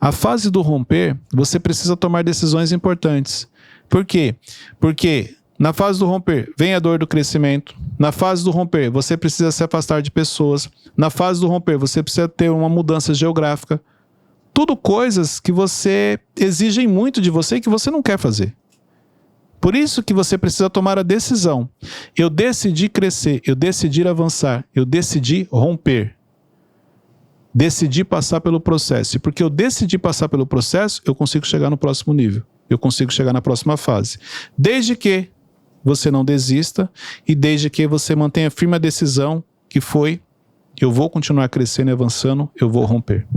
A fase do romper, você precisa tomar decisões importantes. Por quê? Porque na fase do romper, vem a dor do crescimento. Na fase do romper, você precisa se afastar de pessoas. Na fase do romper, você precisa ter uma mudança geográfica. Tudo coisas que você exigem muito de você e que você não quer fazer. Por isso que você precisa tomar a decisão. Eu decidi crescer, eu decidi avançar, eu decidi romper. Decidi passar pelo processo. E porque eu decidi passar pelo processo, eu consigo chegar no próximo nível. Eu consigo chegar na próxima fase. Desde que você não desista e desde que você mantenha firme a decisão que foi: eu vou continuar crescendo e avançando, eu vou romper.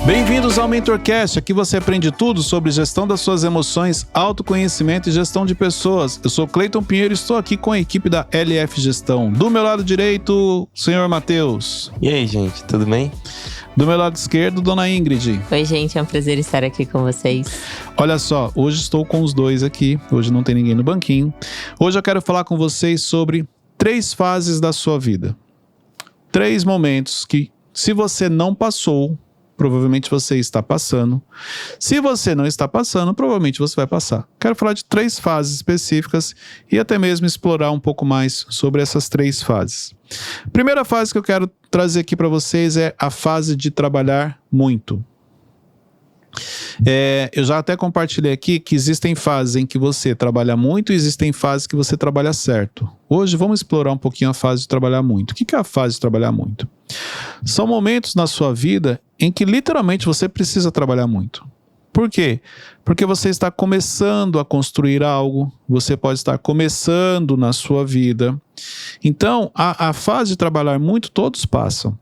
Bem-vindos ao MentorCast, aqui você aprende tudo sobre gestão das suas emoções, autoconhecimento e gestão de pessoas. Eu sou Cleiton Pinheiro e estou aqui com a equipe da LF Gestão. Do meu lado direito, o senhor Matheus. E aí, gente, tudo bem? Do meu lado esquerdo, dona Ingrid. Oi, gente, é um prazer estar aqui com vocês. Olha só, hoje estou com os dois aqui, hoje não tem ninguém no banquinho. Hoje eu quero falar com vocês sobre 3 fases da sua vida. 3 momentos que, se você não passou, provavelmente você está passando. Se você não está passando, provavelmente você vai passar. Quero falar de 3 fases específicas e até mesmo explorar um pouco mais sobre essas 3 fases. Primeira fase que eu quero trazer aqui para vocês é a fase de trabalhar muito. Eu já até compartilhei aqui que existem fases em que você trabalha muito e existem fases que você trabalha certo. Hoje vamos explorar um pouquinho a fase de trabalhar muito. O que é a fase de trabalhar muito? São momentos na sua vida em que literalmente você precisa trabalhar muito. Por quê? Porque você está começando a construir algo, você pode estar começando na sua vida. Então, a fase de trabalhar muito, todos passam.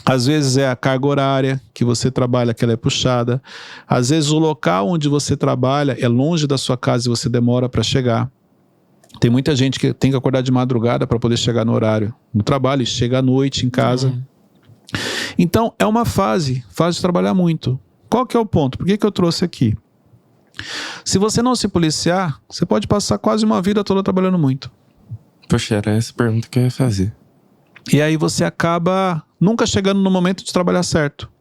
Às vezes é a carga horária que você trabalha, que ela é puxada. Às vezes o local onde você trabalha é longe da sua casa e você demora para chegar. Tem muita gente que tem que acordar de madrugada para poder chegar no horário no trabalho e chega à noite em casa. Então é uma fase de trabalhar muito. Qual que é o ponto? Por que eu trouxe aqui? Se você não se policiar, você pode passar quase uma vida toda trabalhando muito. Poxa, era essa pergunta que eu ia fazer. E aí você acaba nunca chegando no momento de trabalhar certo.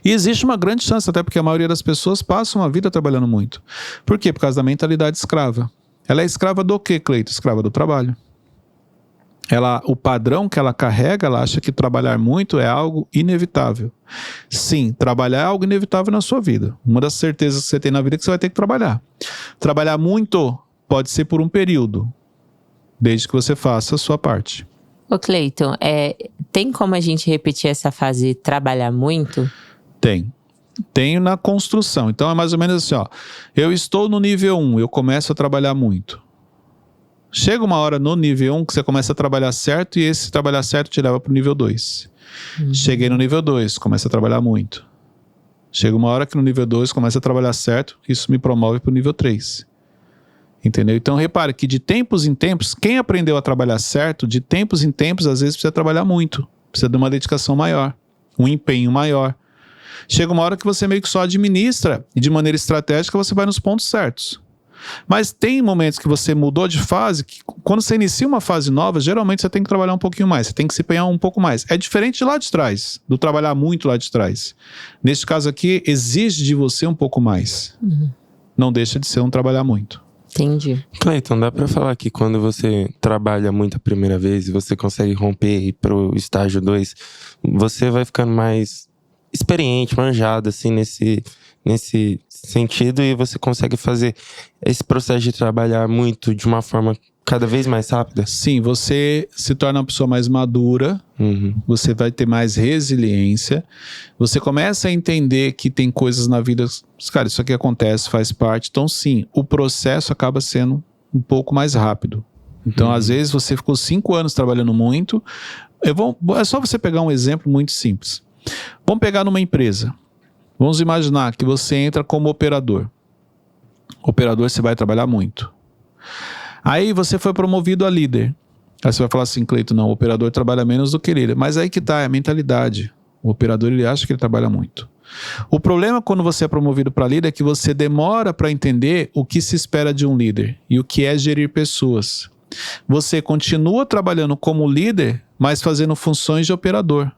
E existe uma grande chance, até porque a maioria das pessoas passam a vida trabalhando muito. Por quê? Por causa da mentalidade escrava. Ela é escrava do quê, Cleito? Escrava do trabalho. O padrão que ela carrega, ela acha que trabalhar muito é algo inevitável. Sim, trabalhar é algo inevitável na sua vida. Uma das certezas que você tem na vida é que você vai ter que trabalhar. Trabalhar muito pode ser por um período, desde que você faça a sua parte. Ô Cleiton, tem como a gente repetir essa fase trabalhar muito? Tenho na construção. Então é mais ou menos assim, ó. Eu estou no nível 1, eu começo a trabalhar muito. Chega uma hora no nível 1 que você começa a trabalhar certo e esse trabalhar certo te leva para o nível 2. Cheguei no nível 2, começa a trabalhar muito. Chega uma hora que no nível 2 começa a trabalhar certo, isso me promove para o nível 3. Entendeu? Então repare que de tempos em tempos, quem aprendeu a trabalhar certo, de tempos em tempos, às vezes precisa trabalhar muito. Precisa de uma dedicação maior, um empenho maior. Chega uma hora que você meio que só administra e de maneira estratégica você vai nos pontos certos. Mas tem momentos que você mudou de fase, que quando você inicia uma fase nova, geralmente você tem que trabalhar um pouquinho mais, você tem que se empenhar um pouco mais. É diferente de lá de trás, do trabalhar muito lá de trás. Neste caso aqui, exige de você um pouco mais. Não deixa de ser um trabalhar muito. Entendi. Cleiton, dá pra falar que quando você trabalha muito a primeira vez e você consegue romper e ir pro estágio 2, você vai ficando mais experiente, manjado, assim, nesse sentido, e você consegue fazer esse processo de trabalhar muito de uma forma cada vez mais rápida? Sim, você se torna uma pessoa mais madura, você vai ter mais resiliência, você começa a entender que tem coisas na vida, cara, isso aqui acontece, faz parte, então sim, o processo acaba sendo um pouco mais rápido. Então, às vezes, você ficou 5 anos trabalhando muito, é só você pegar um exemplo muito simples. Vamos pegar numa empresa. Vamos imaginar que você entra como operador. Operador, você vai trabalhar muito. Aí você foi promovido a líder. Aí você vai falar assim, Cleiton, não, o operador trabalha menos do que líder. Mas aí que tá, é a mentalidade. O operador, ele acha que ele trabalha muito. O problema quando você é promovido para líder é que você demora para entender o que se espera de um líder e o que é gerir pessoas. Você continua trabalhando como líder, mas fazendo funções de operador.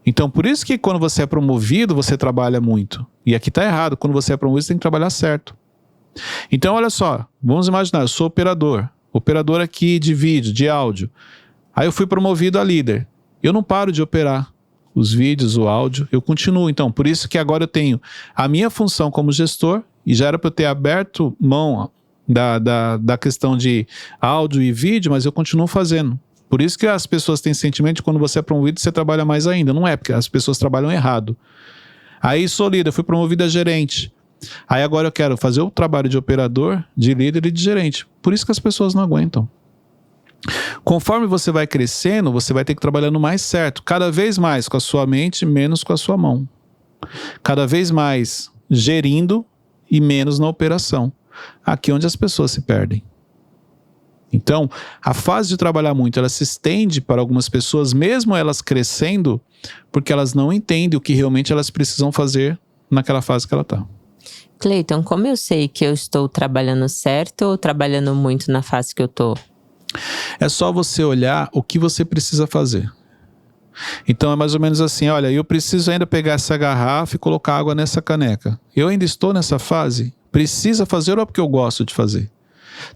Então, por isso que quando você é promovido, você trabalha muito. E aqui tá errado. Quando você é promovido, você tem que trabalhar certo. Então, olha só. Vamos imaginar, eu sou operador. Operador aqui de vídeo, de áudio. Aí eu fui promovido a líder. Eu não paro de operar os vídeos, o áudio. Eu continuo. Então, por isso que agora eu tenho a minha função como gestor. E já era para eu ter aberto mão da questão de áudio e vídeo, mas eu continuo fazendo. Por isso que as pessoas têm sentimento de quando você é promovido, você trabalha mais ainda. Não é, porque as pessoas trabalham errado. Aí sou líder, fui promovido a gerente. Aí agora eu quero fazer o trabalho de operador, de líder e de gerente. Por isso que as pessoas não aguentam. Conforme você vai crescendo, você vai ter que trabalhar no mais certo. Cada vez mais com a sua mente, menos com a sua mão. Cada vez mais gerindo e menos na operação. Aqui é onde as pessoas se perdem. Então, a fase de trabalhar muito, ela se estende para algumas pessoas, mesmo elas crescendo, porque elas não entendem o que realmente elas precisam fazer naquela fase que ela está. Cleiton, como eu sei que eu estou trabalhando certo ou trabalhando muito na fase que eu tô? É só você olhar o que você precisa fazer. Então é mais ou menos assim, olha, eu preciso ainda pegar essa garrafa e colocar água nessa caneca. Eu ainda estou nessa fase? Precisa fazer ou é porque eu gosto de fazer?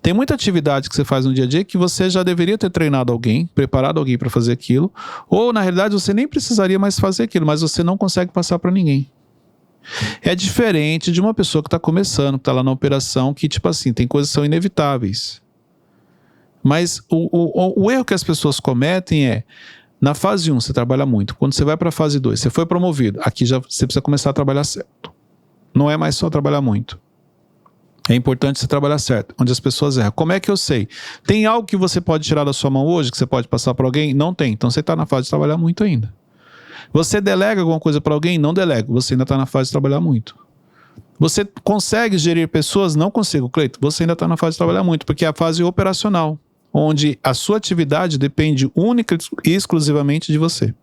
Tem muita atividade que você faz no dia a dia que você já deveria ter treinado alguém, preparado alguém para fazer aquilo, ou na realidade você nem precisaria mais fazer aquilo, mas você não consegue passar para ninguém. É diferente de uma pessoa que está começando, que está lá na operação, que tipo assim, tem coisas que são inevitáveis. Mas o erro que as pessoas cometem é, na fase 1 você trabalha muito, quando você vai para a fase 2, você foi promovido, aqui já você precisa começar a trabalhar certo. Não é mais só trabalhar muito. É importante você trabalhar certo, onde as pessoas erram. Como é que eu sei? Tem algo que você pode tirar da sua mão hoje, que você pode passar para alguém? Não tem. Então você está na fase de trabalhar muito ainda. Você delega alguma coisa para alguém? Não delega. Você ainda está na fase de trabalhar muito. Você consegue gerir pessoas? Não consigo, Cleiton. Você ainda está na fase de trabalhar muito, porque é a fase operacional, onde a sua atividade depende única e exclusivamente de você.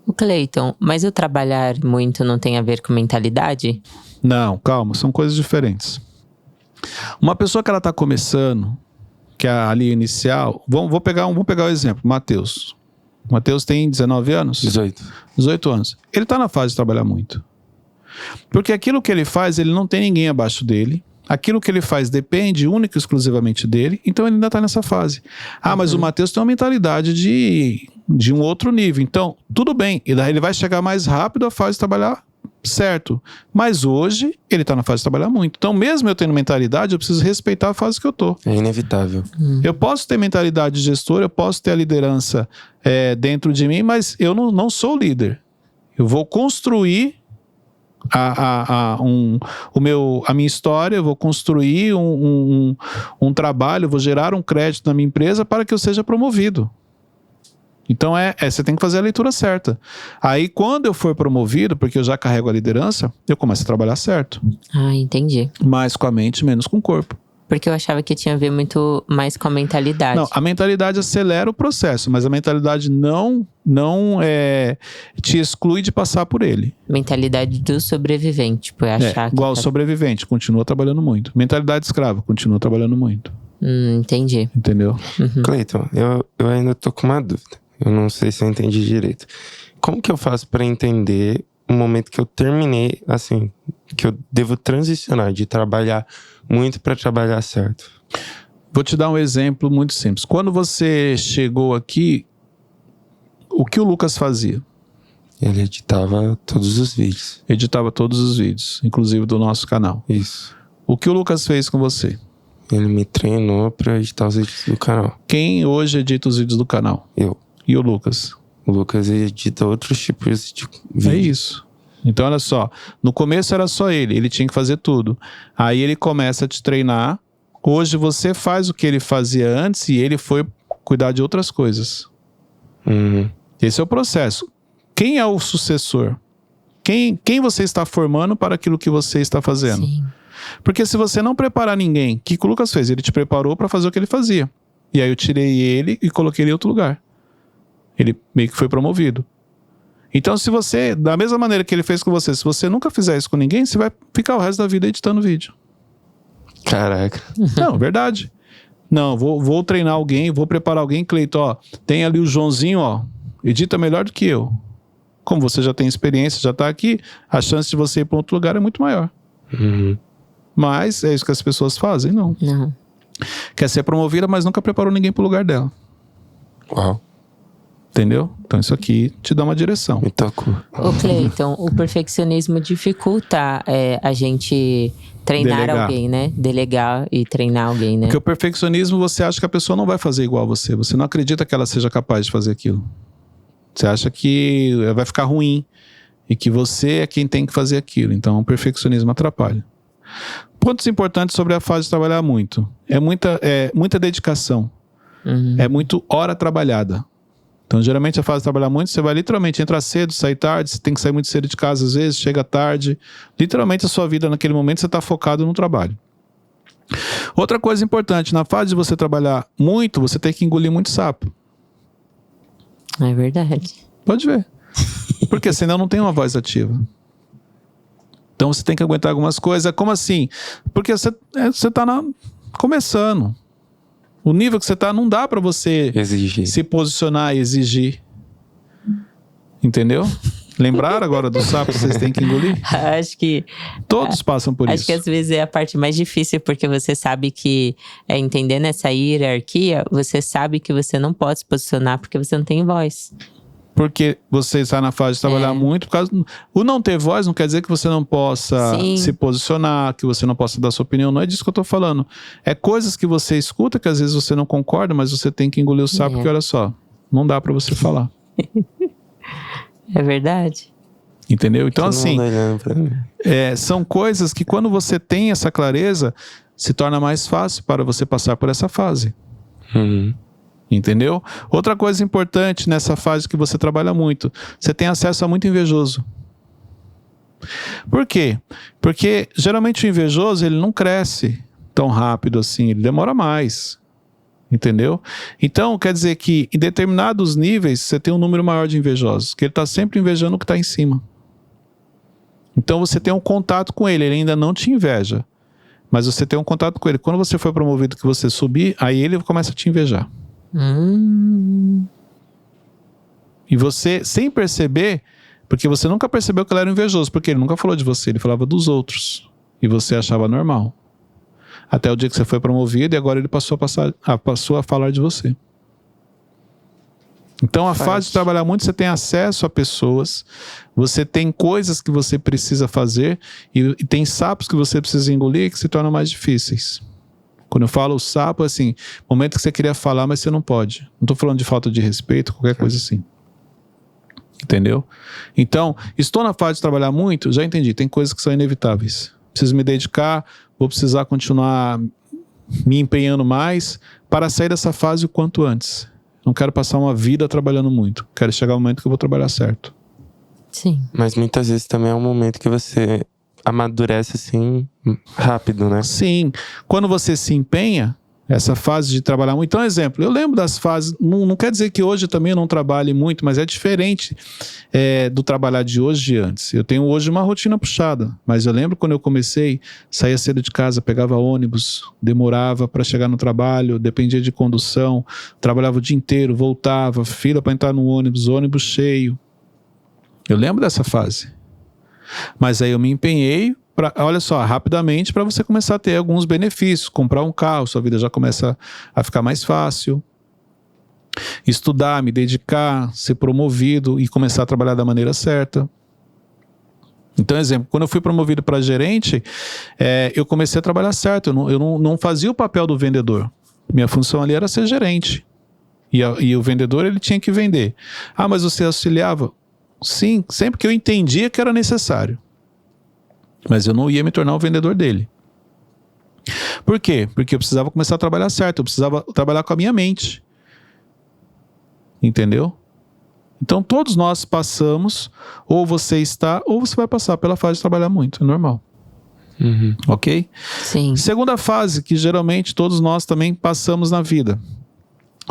O Cleiton, mas o trabalhar muito não tem a ver com mentalidade? Não, calma, são coisas diferentes. Uma pessoa que ela está começando, que é ali inicial, vamos pegar o exemplo, Matheus. Matheus tem 19 anos? 18 anos. Ele está na fase de trabalhar muito. Porque aquilo que ele faz, ele não tem ninguém abaixo dele. Aquilo que ele faz depende única e exclusivamente dele. Então ele ainda está nessa fase. Mas o Matheus tem uma mentalidade de um outro nível. Então, tudo bem. Ele vai chegar mais rápido à fase de trabalhar certo. Mas hoje, ele está na fase de trabalhar muito. Então, mesmo eu tendo mentalidade, eu preciso respeitar a fase que eu estou. É inevitável. Eu posso ter mentalidade de gestor, eu posso ter a liderança dentro de mim, mas eu não sou líder. Eu vou construir a minha história, eu vou construir um trabalho, eu vou gerar um crédito na minha empresa para que eu seja promovido. Então você tem que fazer a leitura certa. Aí quando eu for promovido, porque eu já carrego a liderança, eu começo a trabalhar certo. Entendi. Mais com a mente, menos com o corpo. Porque eu achava que tinha a ver muito mais com a mentalidade. Não, a mentalidade acelera o processo, mas a mentalidade não te exclui de passar por ele. Mentalidade do sobrevivente, tipo, achar que... Igual sobrevivente, continua trabalhando muito. Mentalidade escrava, continua trabalhando muito. Entendi. Entendeu? Cleiton, eu ainda tô com uma dúvida. Eu não sei se eu entendi direito. Como que eu faço para entender o momento que eu terminei, assim, que eu devo transicionar de trabalhar muito para trabalhar certo? Vou te dar um exemplo muito simples. Quando você chegou aqui, o que o Lucas fazia? Ele editava todos os vídeos. Editava todos os vídeos, inclusive do nosso canal. Isso. O que o Lucas fez com você? Ele me treinou para editar os vídeos do canal. Quem hoje edita os vídeos do canal? Eu. E o Lucas? O Lucas edita outros tipos de vídeo. É isso. Então, olha só. No começo era só ele tinha que fazer tudo. Aí ele começa a te treinar. Hoje você faz o que ele fazia antes e ele foi cuidar de outras coisas. Esse é o processo. Quem é o sucessor? Quem você está formando para aquilo que você está fazendo? Sim. Porque se você não preparar ninguém, o que o Lucas fez? Ele te preparou para fazer o que ele fazia. E aí eu tirei ele e coloquei ele em outro lugar. Ele meio que foi promovido. Então, se você, da mesma maneira que ele fez com você, se você nunca fizer isso com ninguém, você vai ficar o resto da vida editando vídeo. Caraca. Não, verdade. Não, vou treinar alguém, vou preparar alguém, Cleiton, tem ali o Joãozinho, edita melhor do que eu. Como você já tem experiência, já está aqui, a chance de você ir para outro lugar é muito maior. Mas é isso que as pessoas fazem? Não. Quer ser promovida, mas nunca preparou ninguém para o lugar dela. Uau. Entendeu? Então isso aqui te dá uma direção. Me tocou. Ô Cleiton, o perfeccionismo dificulta a gente treinar Delegar. alguém, né? Delegar e treinar alguém, né? Porque o perfeccionismo, você acha que a pessoa não vai fazer igual a você. Você não acredita que ela seja capaz de fazer aquilo. Você acha que vai ficar ruim e que você é quem tem que fazer aquilo. Então o perfeccionismo atrapalha. Pontos importantes sobre a fase de trabalhar muito. É muita dedicação. É muito hora trabalhada. Então, geralmente, a fase de trabalhar muito, você vai literalmente entrar cedo, sair tarde, você tem que sair muito cedo de casa às vezes, chega tarde. Literalmente, a sua vida naquele momento, você está focado no trabalho. Outra coisa importante, na fase de você trabalhar muito, você tem que engolir muito sapo. É verdade. Pode ver. Porque senão não tem uma voz ativa. Então, você tem que aguentar algumas coisas. Como assim? Porque você está começando. O nível que você está, não dá para você Exigir. se posicionar e exigir. Entendeu? Lembraram agora do sapo que vocês têm que engolir? Acho que Todos passam por Acho isso. que às vezes é a parte mais difícil, porque você sabe que, entendendo essa hierarquia, você sabe que você não pode se posicionar porque você não tem voz. Porque você está na fase de trabalhar muito. Por causa... O não ter voz não quer dizer que você não possa se posicionar, que você não possa dar sua opinião. Não é disso que eu estou falando. É coisas que você escuta que às vezes você não concorda, mas você tem que engolir o sapo, porque olha só, não dá para você falar. É verdade. Entendeu? Então, assim, olhando pra mim. são coisas que quando você tem essa clareza, se torna mais fácil para você passar por essa fase. Entendeu? Outra coisa importante nessa fase que você trabalha muito, você tem acesso a muito invejoso. Por quê? Porque geralmente o invejoso, ele não cresce tão rápido assim, ele demora mais. Entendeu? Então, quer dizer que em determinados níveis, você tem um número maior de invejosos, que ele está sempre invejando o que está em cima. Então, você tem um contato com ele, ele ainda não te inveja, mas você tem um contato com ele. Quando você for promovido, que você subir, aí ele começa a te invejar. E você, sem perceber, porque você nunca percebeu que ele era invejoso, porque ele nunca falou de você, ele falava dos outros. E você achava normal. Até o dia que você foi promovido e agora ele passou a falar de você. Então a fase de trabalhar muito, você tem acesso a pessoas, você tem coisas que você precisa fazer e tem sapos que você precisa engolir que se tornam mais difíceis. Quando eu falo sapo, é assim, momento que você queria falar, mas você não pode. Não estou falando de falta de respeito, qualquer coisa assim. Entendeu? Então, estou na fase de trabalhar muito, já entendi, tem coisas que são inevitáveis. Preciso me dedicar, vou precisar continuar me empenhando mais para sair dessa fase o quanto antes. Não quero passar uma vida trabalhando muito. Quero chegar ao momento que eu vou trabalhar certo. Sim. Mas muitas vezes também é um momento que você amadurece assim rápido, né? Sim. Quando você se empenha, essa fase de trabalhar muito. Então, exemplo, eu lembro das fases, não quer dizer que hoje também eu não trabalhe muito, mas é diferente do trabalhar de hoje de antes. Eu tenho hoje uma rotina puxada, mas eu lembro quando eu comecei, saía cedo de casa, pegava ônibus, demorava para chegar no trabalho, dependia de condução, trabalhava o dia inteiro, voltava, fila para entrar no ônibus cheio. Eu lembro dessa fase. Mas aí eu me empenhei, olha só, rapidamente, para você começar a ter alguns benefícios. Comprar um carro, sua vida já começa a ficar mais fácil. Estudar, me dedicar, ser promovido e começar a trabalhar da maneira certa. Então, exemplo, quando eu fui promovido para gerente, eu comecei a trabalhar certo. Eu não fazia o papel do vendedor. Minha função ali era ser gerente. E o vendedor, ele tinha que vender. Ah, mas você auxiliava? Sim, sempre que eu entendia que era necessário. Mas eu não ia me tornar o vendedor dele. Por quê? Porque eu precisava começar a trabalhar certo. Eu precisava trabalhar com a minha mente. Entendeu? Então todos nós passamos, ou você está, ou você vai passar pela fase de trabalhar muito. É normal. Ok? Sim. Segunda fase, que geralmente todos nós também passamos na vida.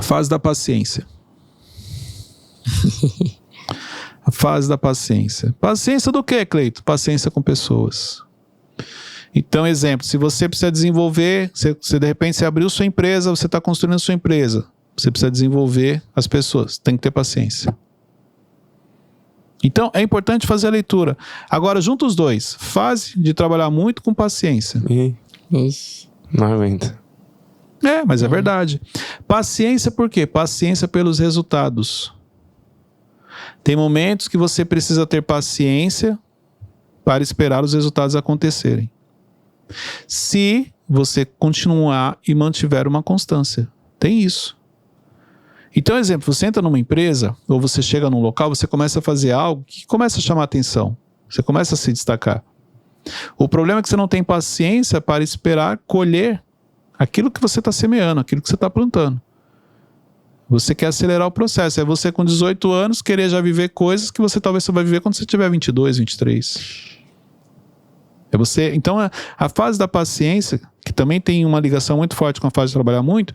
Fase da paciência. A fase da paciência. Paciência do quê, Cleito? Paciência com pessoas. Então, exemplo, se você precisa desenvolver, se de repente você abriu sua empresa, você está construindo a sua empresa, você precisa desenvolver as pessoas, tem que ter paciência. Então, é importante fazer a leitura. Agora, junta os dois. Fase de trabalhar muito com paciência. Ixi. Não aguenta. Mas é verdade. Paciência por quê? Paciência pelos resultados. Tem momentos que você precisa ter paciência para esperar os resultados acontecerem. Se você continuar e mantiver uma constância. Tem isso. Então, exemplo, você entra numa empresa, ou você chega num local, você começa a fazer algo que começa a chamar atenção. Você começa a se destacar. O problema é que você não tem paciência para esperar colher aquilo que você está semeando, aquilo que você está plantando. Você quer acelerar o processo. É você com 18 anos querer já viver coisas que você talvez só vai viver quando você tiver 22, 23. É você. Então, a fase da paciência, que também tem uma ligação muito forte com a fase de trabalhar muito,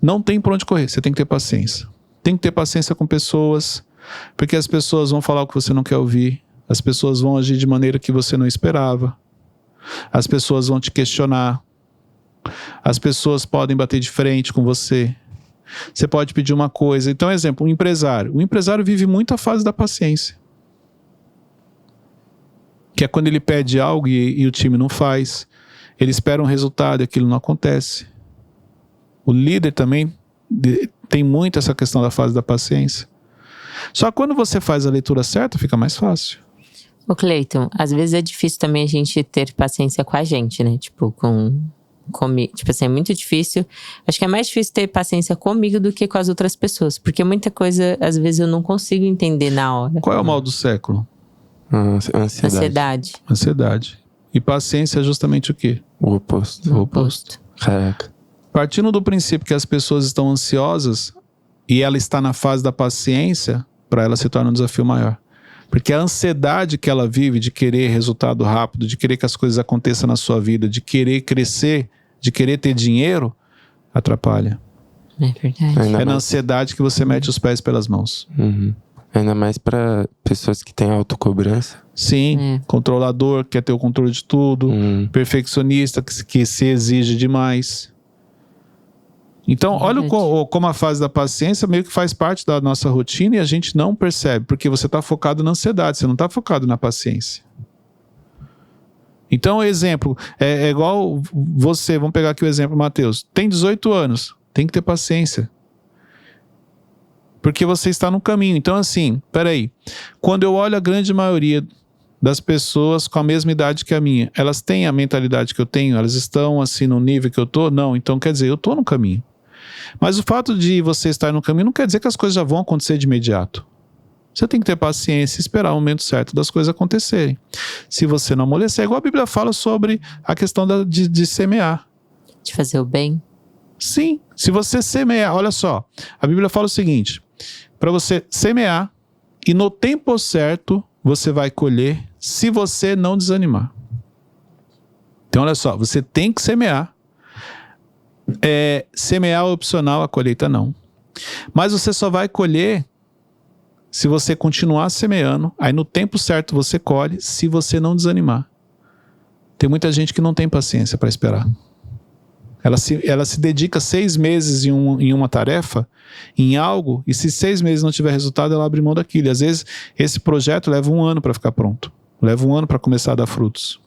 não tem por onde correr. Você tem que ter paciência. Tem que ter paciência com pessoas, porque as pessoas vão falar o que você não quer ouvir. As pessoas vão agir de maneira que você não esperava. As pessoas vão te questionar. As pessoas podem bater de frente com você. Você pode pedir uma coisa. Então, exemplo, um empresário. O empresário vive muito a fase da paciência. Que é quando ele pede algo e o time não faz. Ele espera um resultado e aquilo não acontece. O líder também tem muito essa questão da fase da paciência. Só que quando você faz a leitura certa, fica mais fácil. Ô Cleiton, às vezes é difícil também a gente ter paciência com a gente, né? Tipo, tipo assim, é muito difícil. Acho que é mais difícil ter paciência comigo do que com as outras pessoas. Porque muita coisa, às vezes, eu não consigo entender na hora. Qual é o mal do século? Ansiedade. E paciência é justamente o quê? O oposto. O oposto. Caraca. Partindo do princípio que as pessoas estão ansiosas e ela está na fase da paciência, para ela se torna um desafio maior. Porque a ansiedade que ela vive de querer resultado rápido, de querer que as coisas aconteçam na sua vida, de querer crescer, de querer ter dinheiro, atrapalha. É verdade. É na ansiedade que você mete os pés pelas mãos. Uhum. Ainda mais para pessoas que têm autocobrança. Sim, controlador, quer ter o controle de tudo, perfeccionista, que se exige demais. Então, olha como a fase da paciência meio que faz parte da nossa rotina e a gente não percebe, porque você está focado na ansiedade, você não está focado na paciência. Então, exemplo, é igual você, vamos pegar aqui o exemplo, Matheus, tem 18 anos, tem que ter paciência. Porque você está no caminho. Então, assim, peraí, quando eu olho a grande maioria das pessoas com a mesma idade que a minha, elas têm a mentalidade que eu tenho? Elas estão assim no nível que eu tô? Não, então quer dizer, eu tô no caminho. Mas o fato de você estar no caminho não quer dizer que as coisas já vão acontecer de imediato. Você tem que ter paciência e esperar o momento certo das coisas acontecerem. Se você não amolecer, igual a Bíblia fala sobre a questão de semear. De fazer o bem. Sim, se você semear, olha só, a Bíblia fala o seguinte, para você semear e no tempo certo você vai colher se você não desanimar. Então olha só, você tem que semear. Semear é opcional, a colheita não. Mas você só vai colher se você continuar semeando, aí no tempo certo você colhe, se você não desanimar. Tem muita gente que não tem paciência para esperar. Ela se dedica 6 meses em uma tarefa, em algo, e se 6 meses não tiver resultado, ela abre mão daquilo. E às vezes esse projeto leva 1 ano para ficar pronto. Leva 1 ano para começar a dar frutos.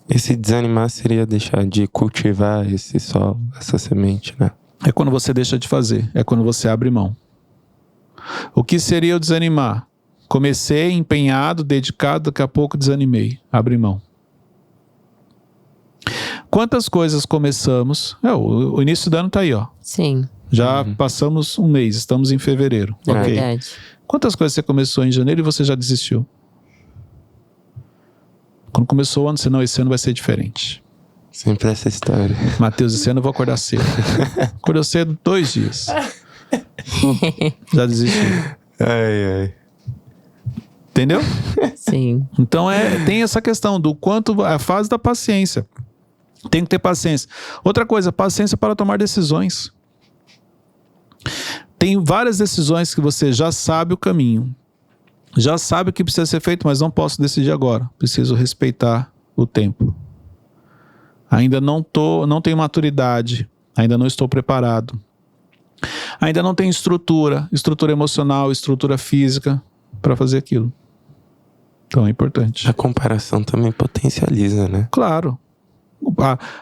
Esse desanimar seria deixar de cultivar esse solo, essa semente, né? É quando você deixa de fazer, é quando você abre mão. O que seria o desanimar? Comecei empenhado, dedicado, daqui a pouco desanimei, abri mão. Quantas coisas começamos? O início do ano tá aí, ó. Sim. Já passamos 1 mês, estamos em fevereiro. É Ok. verdade. Quantas coisas você começou em janeiro e você já desistiu? Quando começou o ano, você não, esse ano vai ser diferente. Sempre essa história. Matheus, esse ano eu vou acordar cedo. Acordou cedo 2 dias. Já desistiu. Ai. Entendeu? Sim. Então tem essa questão do quanto a fase da paciência. Tem que ter paciência. Outra coisa, paciência para tomar decisões. Tem várias decisões que você já sabe o caminho. Já sabe o que precisa ser feito, mas não posso decidir agora. Preciso respeitar o tempo. Ainda não tenho maturidade. Ainda não estou preparado. Ainda não tenho estrutura emocional, estrutura física. para fazer aquilo. Então é importante. A comparação também potencializa, né? Claro.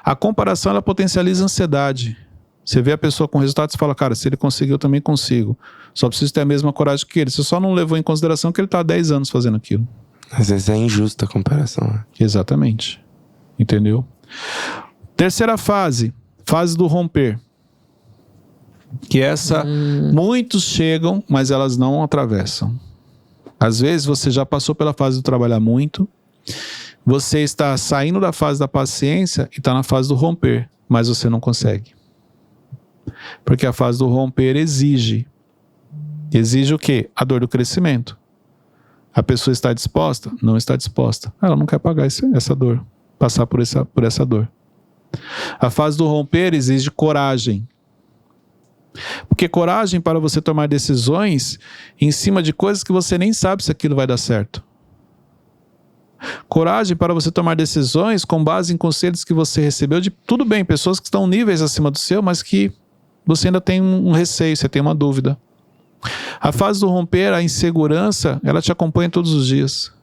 A comparação, ela potencializa a ansiedade. Você vê a pessoa com resultado e fala, cara, se ele conseguiu, eu também consigo. Só preciso ter a mesma coragem que ele. Você só não levou em consideração que ele está há 10 anos fazendo aquilo. Às vezes é injusta a comparação, né? Exatamente. Entendeu? Terceira fase do romper. Que essa, muitos chegam, mas elas não atravessam. Às vezes você já passou pela fase do trabalhar muito, você está saindo da fase da paciência e está na fase do romper, mas você não consegue. Porque a fase do romper exige o quê? A dor do crescimento. A pessoa está disposta? Não está disposta. Ela não quer pagar essa dor, passar por essa dor. A fase do romper exige coragem. Porque coragem para você tomar decisões em cima de coisas que você nem sabe se aquilo vai dar certo. Coragem para você tomar decisões com base em conselhos que você recebeu de, tudo bem, pessoas que estão níveis acima do seu, mas que você ainda tem um receio, você tem uma dúvida. A fase do romper, a insegurança, ela te acompanha todos os dias.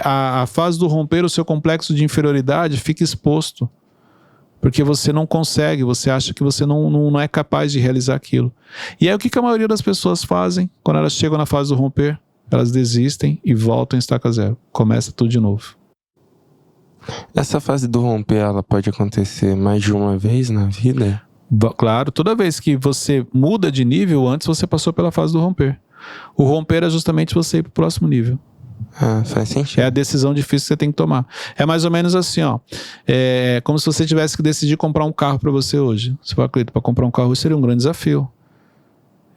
A fase do romper, o seu complexo de inferioridade fica exposto. Porque você não consegue, você acha que você não é capaz de realizar aquilo. E aí o que a maioria das pessoas fazem quando elas chegam na fase do romper? Elas desistem e voltam em estaca zero. Começa tudo de novo. Essa fase do romper, ela pode acontecer mais de uma vez na vida? Claro, toda vez que você muda de nível, antes você passou pela fase do romper. O romper é justamente você ir para o próximo nível. Ah, faz sentido. É a decisão difícil que você tem que tomar. É mais ou menos assim, ó. É como se você tivesse que decidir comprar um carro para você hoje. Você fala, Cleiton, para comprar um carro hoje seria um grande desafio.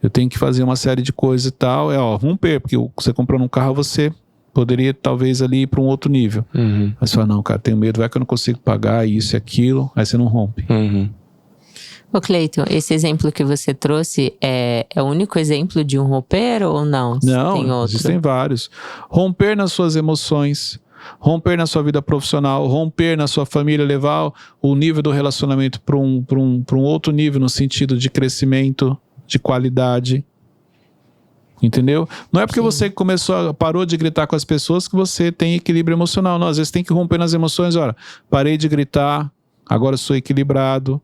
Eu tenho que fazer uma série de coisas e tal. Romper, porque você comprando um carro, você poderia talvez ali ir para um outro nível. Uhum. Mas você fala, não, cara, tenho medo, vai que eu não consigo pagar isso e aquilo. Aí você não rompe. Uhum. Ô Cleiton, esse exemplo que você trouxe é o único exemplo de um romper ou não? Não, tem outro? Existem vários. Romper nas suas emoções, romper na sua vida profissional, romper na sua família, levar o nível do relacionamento para um outro nível no sentido de crescimento, de qualidade. Entendeu? Não é porque você parou de gritar com as pessoas que você tem equilíbrio emocional. Não, às vezes tem que romper nas emoções. Olha, parei de gritar, agora sou equilibrado.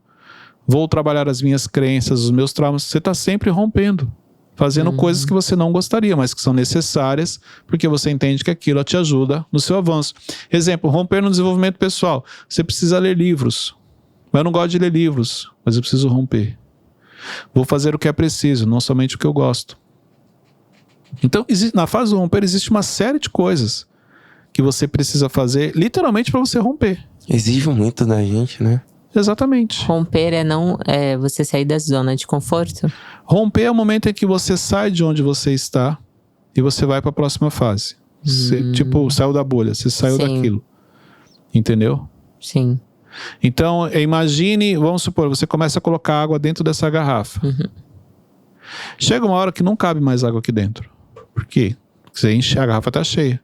Vou trabalhar as minhas crenças, os meus traumas. Você está sempre rompendo, fazendo coisas que você não gostaria, mas que são necessárias, porque você entende que aquilo te ajuda no seu avanço. Exemplo, romper no desenvolvimento pessoal. Você precisa ler livros. Eu não gosto de ler livros, mas eu preciso romper. Vou fazer o que é preciso, não somente o que eu gosto. Então, na fase do romper, existe uma série de coisas que você precisa fazer, literalmente, para você romper. Exige muito da gente, né? Exatamente. Romper é você sair da zona de conforto? Romper é o momento em que você sai de onde você está e você vai para a próxima fase. Você, tipo, saiu da bolha, você saiu daquilo. Entendeu? Sim. Então, imagine, vamos supor, você começa a colocar água dentro dessa garrafa. Chega uma hora que não cabe mais água aqui dentro. Por quê? Porque você enche, a garrafa está cheia.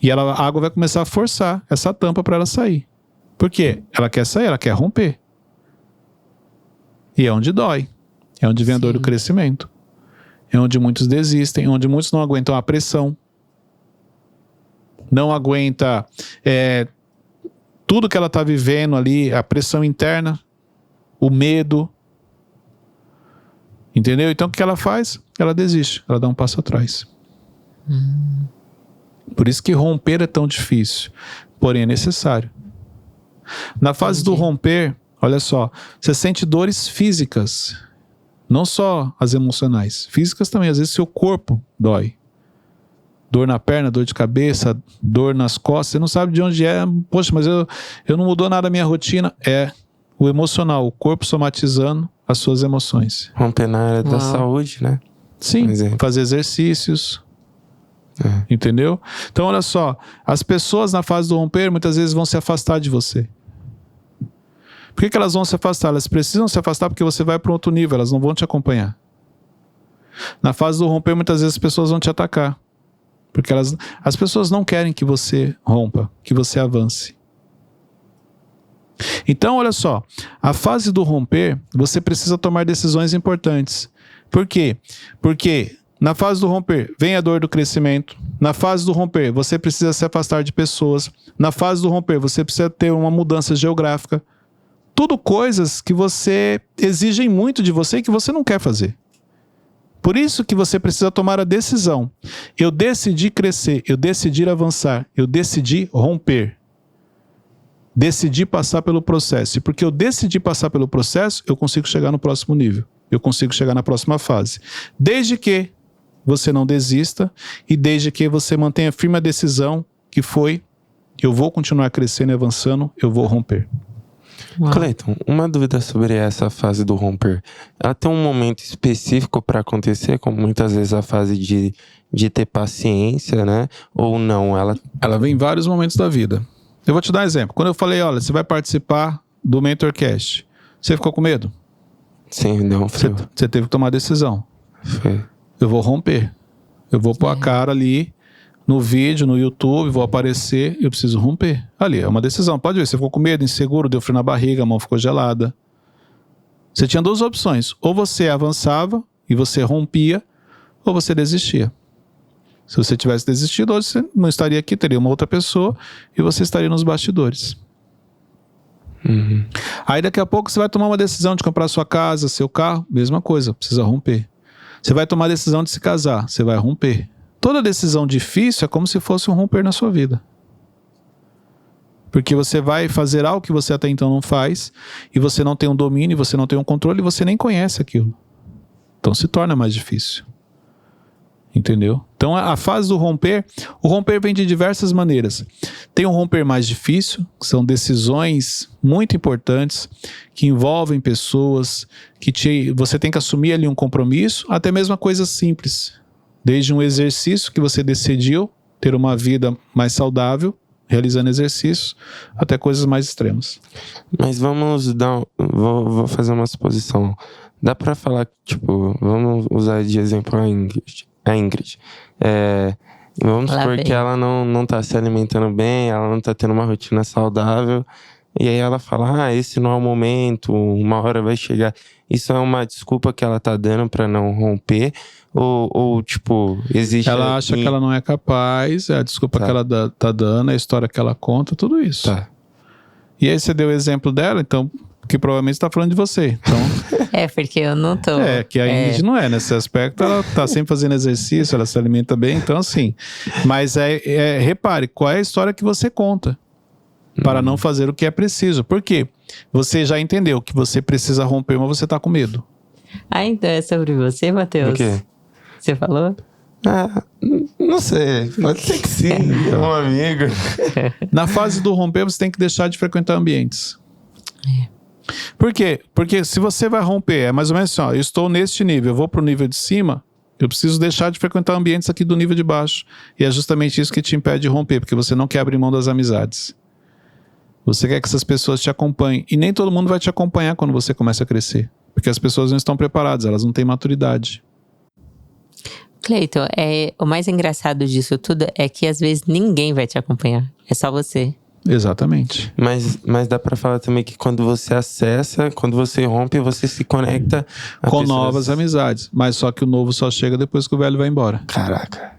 E a água vai começar a forçar essa tampa para ela sair. Por quê? Ela quer sair, ela quer romper. E é onde dói. É onde vem a dor do crescimento. É onde muitos desistem, onde muitos não aguentam a pressão. Não aguenta tudo que ela está vivendo ali, a pressão interna, o medo. Entendeu? Então o que ela faz? Ela desiste, ela dá um passo atrás. Por isso que romper é tão difícil, porém é necessário. Na fase do romper, olha só, você sente dores físicas, não só as emocionais, físicas também. Às vezes seu corpo dói. Dor na perna, dor de cabeça, dor nas costas, você não sabe de onde é. Poxa, mas eu não mudou nada a minha rotina. É o emocional, o corpo somatizando as suas emoções. Romper na área da saúde, né? Sim, fazer exercícios. Entendeu? Então olha só, as pessoas na fase do romper muitas vezes vão se afastar de você. Por que elas vão se afastar? Elas precisam se afastar porque você vai para um outro nível, elas não vão te acompanhar. Na fase do romper muitas vezes as pessoas vão te atacar, porque as pessoas não querem que você rompa, que você avance. Então olha só, a fase do romper você precisa tomar decisões importantes. Por quê? Porque Na fase do romper, vem a dor do crescimento. Na fase do romper, você precisa se afastar de pessoas. Na fase do romper, você precisa ter uma mudança geográfica. Tudo coisas que você exigem muito de você e que você não quer fazer. Por isso que você precisa tomar a decisão. Eu decidi crescer, eu decidi avançar, eu decidi romper. Decidi passar pelo processo. E porque eu decidi passar pelo processo, eu consigo chegar no próximo nível. Eu consigo chegar na próxima fase. Desde que você não desista e desde que você mantenha firme a decisão que foi: eu vou continuar crescendo e avançando, eu vou romper. Cleiton, uma dúvida sobre essa fase do romper. Ela tem um momento específico para acontecer, como muitas vezes a fase de ter paciência, né? Ou não? Ela vem em vários momentos da vida. Eu vou te dar um exemplo. Quando eu falei, olha, você vai participar do MentorCast, você ficou com medo? Sim, não. Você teve que tomar a decisão. Foi. Eu vou romper. Eu vou pôr a cara ali no vídeo, no YouTube, vou aparecer, eu preciso romper. Ali, é uma decisão. Pode ver, você ficou com medo, inseguro, deu frio na barriga, a mão ficou gelada. Você tinha duas opções. Ou você avançava e você rompia, ou você desistia. Se você tivesse desistido, hoje você não estaria aqui, teria uma outra pessoa e você estaria nos bastidores. Uhum. Aí daqui a pouco você vai tomar uma decisão de comprar sua casa, seu carro, mesma coisa, precisa romper. Você vai tomar a decisão de se casar, você vai romper. Toda decisão difícil é como se fosse um romper na sua vida. Porque você vai fazer algo que você até então não faz, e você não tem um domínio, você não tem um controle, e você nem conhece aquilo. Então se torna mais difícil. Entendeu? Então a fase do romper, o romper vem de diversas maneiras. Tem um romper mais difícil, que são decisões muito importantes, que envolvem pessoas, você tem que assumir ali um compromisso, até mesmo coisas simples. Desde um exercício que você decidiu ter uma vida mais saudável, realizando exercícios, até coisas mais extremas. Mas vou fazer uma suposição. Dá pra falar, tipo, vamos usar de exemplo a Ingrid. Vamos supor que ela não tá se alimentando bem, ela não tá tendo uma rotina saudável, e aí ela fala, esse não é o momento, uma hora vai chegar. Isso é uma desculpa que ela tá dando pra não romper? Ou tipo, existe... Ela acha que ela não é capaz, é a desculpa que ela tá dando, a história que ela conta, tudo isso. Tá. E aí você deu o exemplo dela, então, que provavelmente está falando de você. Então, porque eu não tô... que a Ingrid não é, nesse aspecto, ela tá sempre fazendo exercício, ela se alimenta bem, então assim. Mas repare, qual é a história que você conta para não fazer o que é preciso? Por quê? Você já entendeu que você precisa romper, mas você tá com medo. Então é sobre você, Matheus? O quê? Você falou? Não sei, pode ser que sim, é um amigo. Na fase do romper, você tem que deixar de frequentar ambientes. Por quê? Porque se você vai romper, é mais ou menos assim, eu estou neste nível, eu vou pro nível de cima, eu preciso deixar de frequentar ambientes aqui do nível de baixo. E é justamente isso que te impede de romper, porque você não quer abrir mão das amizades. Você quer que essas pessoas te acompanhem. E nem todo mundo vai te acompanhar quando você começa a crescer. Porque as pessoas não estão preparadas, elas não têm maturidade. Cleiton, o mais engraçado disso tudo é que às vezes ninguém vai te acompanhar. É só você. Exatamente. Mas dá pra falar também que quando você acessa, quando você rompe, você se conecta com pessoas... novas amizades. Mas só que o novo só chega depois que o velho vai embora. Caraca.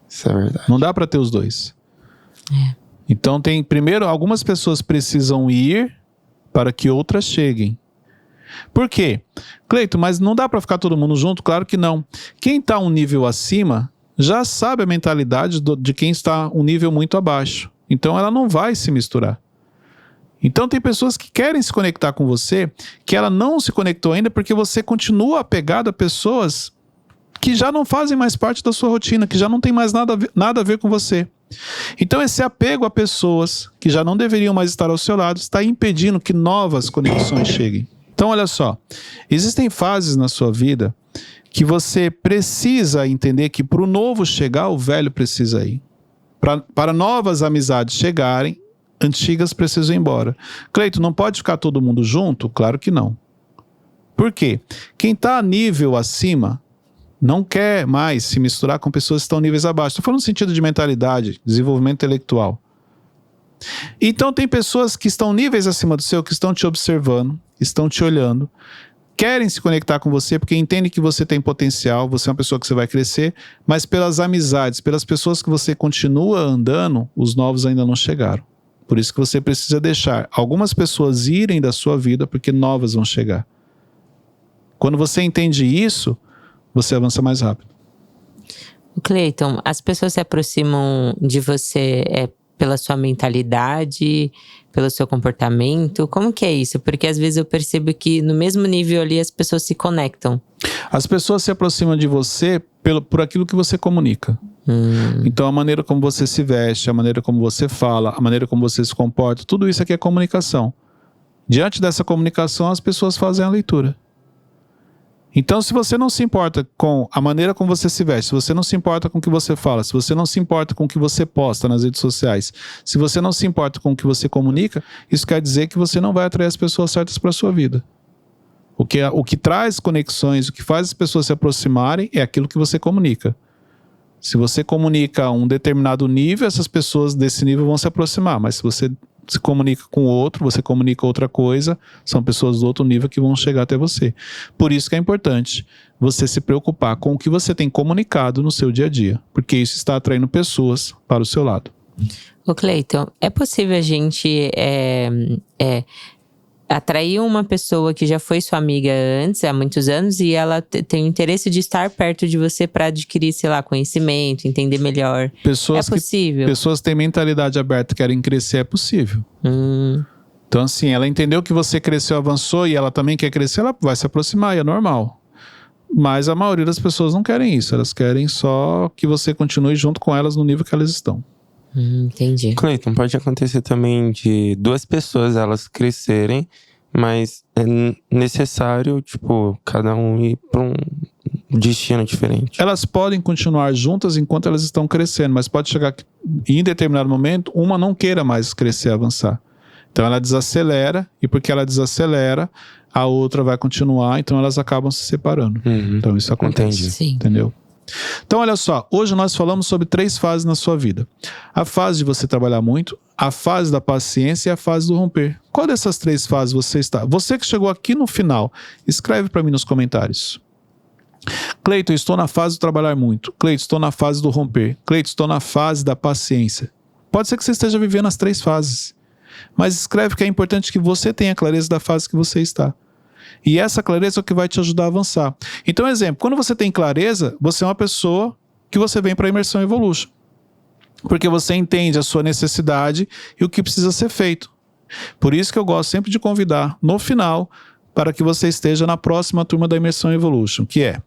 Isso é verdade. Não dá pra ter os dois. Então primeiro, algumas pessoas precisam ir para que outras cheguem. Por quê? Cleiton, mas não dá pra ficar todo mundo junto? Claro que não. Quem tá um nível acima já sabe a mentalidade de quem está um nível muito abaixo. Então ela não vai se misturar. Então tem pessoas que querem se conectar com você, que ela não se conectou ainda porque você continua apegado a pessoas que já não fazem mais parte da sua rotina, que já não tem mais nada a ver com você. Então esse apego a pessoas que já não deveriam mais estar ao seu lado está impedindo que novas conexões cheguem. Então olha só, existem fases na sua vida que você precisa entender que para o novo chegar, o velho precisa ir. Para novas amizades chegarem, antigas precisam ir embora. Cleiton, não pode ficar todo mundo junto? Claro que não. Por quê? Quem está a nível acima não quer mais se misturar com pessoas que estão níveis abaixo. Estou falando no sentido de mentalidade, desenvolvimento intelectual. Então tem pessoas que estão níveis acima do seu, que estão te observando, estão te olhando, querem se conectar com você porque entendem que você tem potencial, você é uma pessoa que você vai crescer, mas pelas amizades, pelas pessoas que você continua andando, os novos ainda não chegaram. Por isso que você precisa deixar algumas pessoas irem da sua vida, porque novas vão chegar. Quando você entende isso, você avança mais rápido. Cleiton, as pessoas se aproximam de você pela sua mentalidade, pelo seu comportamento? Como que é isso? Porque às vezes eu percebo que no mesmo nível ali as pessoas se conectam. As pessoas se aproximam de você por aquilo que você comunica. Então a maneira como você se veste, a maneira como você fala, a maneira como você se comporta, tudo isso aqui é comunicação. Diante dessa comunicação, as pessoas fazem a leitura. Então, se você não se importa com a maneira como você se veste, se você não se importa com o que você fala, se você não se importa com o que você posta nas redes sociais, se você não se importa com o que você comunica, isso quer dizer que você não vai atrair as pessoas certas para a sua vida. O que traz conexões, o que faz as pessoas se aproximarem é aquilo que você comunica. Se você comunica um determinado nível, essas pessoas desse nível vão se aproximar, mas se você se comunica com outro, você comunica outra coisa, são pessoas do outro nível que vão chegar até você. Por isso que é importante você se preocupar com o que você tem comunicado no seu dia a dia, porque isso está atraindo pessoas para o seu lado. Ô Cleiton, é possível a gente atrair uma pessoa que já foi sua amiga antes, há muitos anos, e ela tem o interesse de estar perto de você para adquirir, sei lá, conhecimento, entender melhor? É possível? Pessoas que têm mentalidade aberta, querem crescer, é possível. Então assim, ela entendeu que você cresceu, avançou e ela também quer crescer, ela vai se aproximar e é normal. Mas a maioria das pessoas não querem isso, elas querem só que você continue junto com elas no nível que elas estão. Entendi. Cleiton, pode acontecer também de duas pessoas elas crescerem, mas é necessário, tipo, cada um ir para um destino diferente. Elas podem continuar juntas enquanto elas estão crescendo, mas pode chegar que, em determinado momento, uma não queira mais crescer, avançar. Então ela desacelera, e porque ela desacelera, a outra vai continuar, então elas acabam se separando. Então isso acontece. Entendeu? Então olha só, hoje nós falamos sobre 3 fases na sua vida. A fase de você trabalhar muito, a fase da paciência e a fase do romper. Qual dessas 3 fases você está? Você que chegou aqui no final, escreve para mim nos comentários. Cleiton, estou na fase do trabalhar muito. Cleiton, estou na fase do romper. Cleiton, estou na fase da paciência. Pode ser que você esteja vivendo as 3 fases, mas escreve que é importante que você tenha clareza da fase que você está. E essa clareza é o que vai te ajudar a avançar. Então, exemplo, quando você tem clareza, você é uma pessoa que você vem para a Imersão Evolution. Porque você entende a sua necessidade e o que precisa ser feito. Por isso que eu gosto sempre de convidar, no final, para que você esteja na próxima turma da Imersão Evolution, que é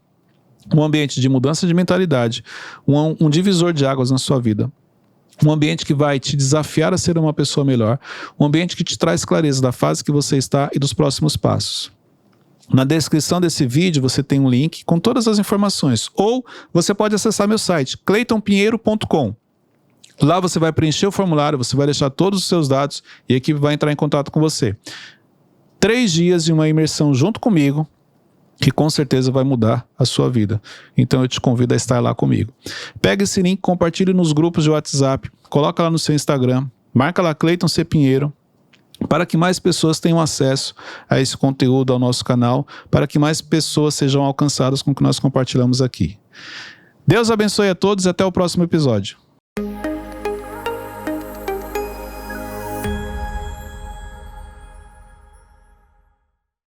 um ambiente de mudança de mentalidade, um divisor de águas na sua vida. Um ambiente que vai te desafiar a ser uma pessoa melhor. Um ambiente que te traz clareza da fase que você está e dos próximos passos. Na descrição desse vídeo você tem um link com todas as informações. Ou você pode acessar meu site, cleitonpinheiro.com. Lá você vai preencher o formulário, você vai deixar todos os seus dados e a equipe vai entrar em contato com você. 3 dias de uma imersão junto comigo, que com certeza vai mudar a sua vida. Então eu te convido a estar lá comigo. Pega esse link, compartilhe nos grupos de WhatsApp, coloca lá no seu Instagram, marca lá Cleiton C. Pinheiro, para que mais pessoas tenham acesso a esse conteúdo, ao nosso canal, para que mais pessoas sejam alcançadas com o que nós compartilhamos aqui. Deus abençoe a todos e até o próximo episódio.